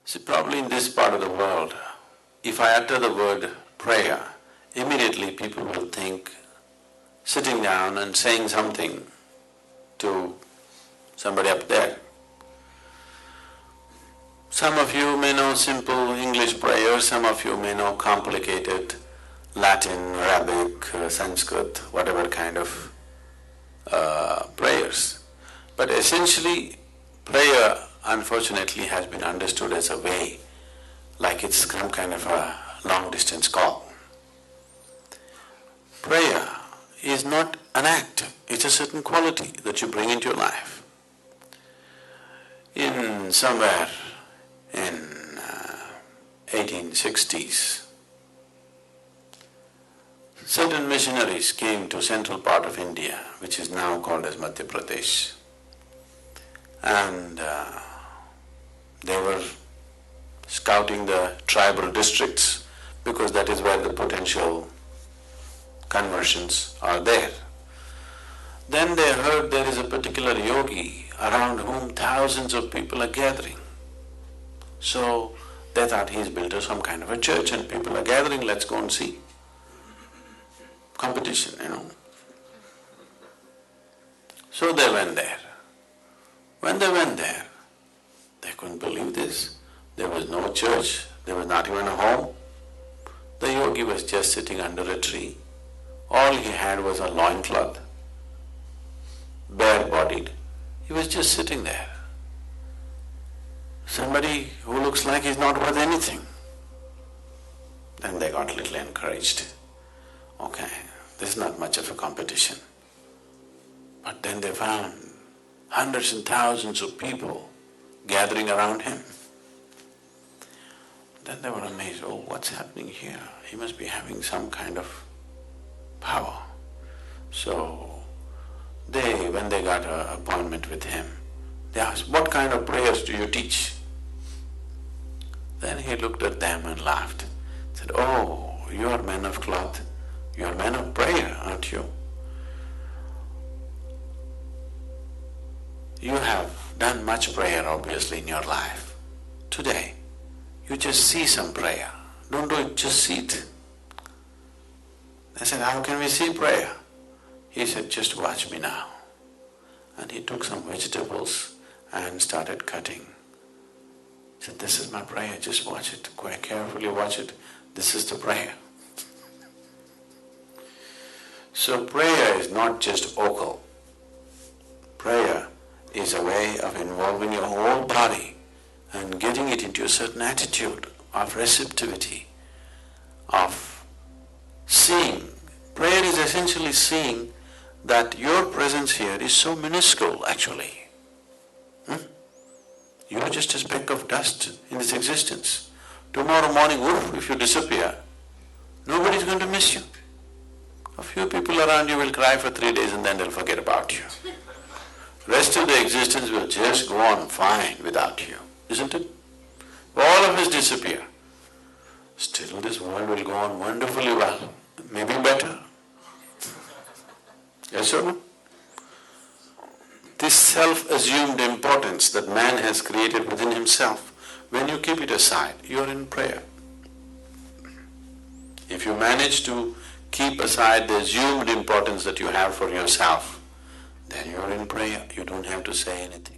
See, probably in this part of the world, if I utter the word prayer, immediately people will think sitting down and saying something to somebody up there. Some of you may know simple English prayers, some of you may know complicated Latin, Arabic, Sanskrit, whatever kind of prayers. But essentially, prayer unfortunately has been understood as a way, like it's some kind of a long-distance call. Prayer is not an act, it's a certain quality that you bring into your life. In somewhere in 1860s, certain missionaries came to central part of India, which is now called as Madhya Pradesh, and they were scouting the tribal districts because that is where the potential conversions are there. Then they heard there is a particular yogi around whom thousands of people are gathering. So they thought he's built some kind of a church and people are gathering, let's go and see. Competition, So they went there. When they went there, they couldn't believe this. There was no church, there was not even a home. The yogi was just sitting under a tree. All he had was a loincloth, bare-bodied. He was just sitting there. Somebody who looks like he's not worth anything. Then they got a little encouraged. Okay, this is not much of a competition. But then they found hundreds and thousands of people gathering around him. Then they were amazed, oh, what's happening here? He must be having some kind of power. So when they got an appointment with him, they asked, what kind of prayers do you teach? Then he looked at them and laughed, said, oh, you are men of cloth, you are men of prayer, aren't you? You have done much prayer obviously in your life. Today, you just see some prayer, don't do it, just see it. They said, how can we see prayer? He said, just watch me now. And he took some vegetables and started cutting. He said, this is my prayer, just watch it, quite carefully watch it, this is the prayer. So prayer is not just vocal. Prayer is a way of involving your whole body and getting it into a certain attitude of receptivity, of seeing. Prayer is essentially seeing that your presence here is so minuscule actually. You are just a speck of dust in this existence. Tomorrow morning, woof, if you disappear, nobody's going to miss you. A few people around you will cry for 3 days and then they'll forget about you. Rest of the existence will just go on fine without you, isn't it? All of us disappear. Still this world will go on wonderfully well, maybe better. Yes or no? This self-assumed importance that man has created within himself, when you keep it aside, you are in prayer. If you manage to keep aside the assumed importance that you have for yourself, then you are in prayer, you don't have to say anything.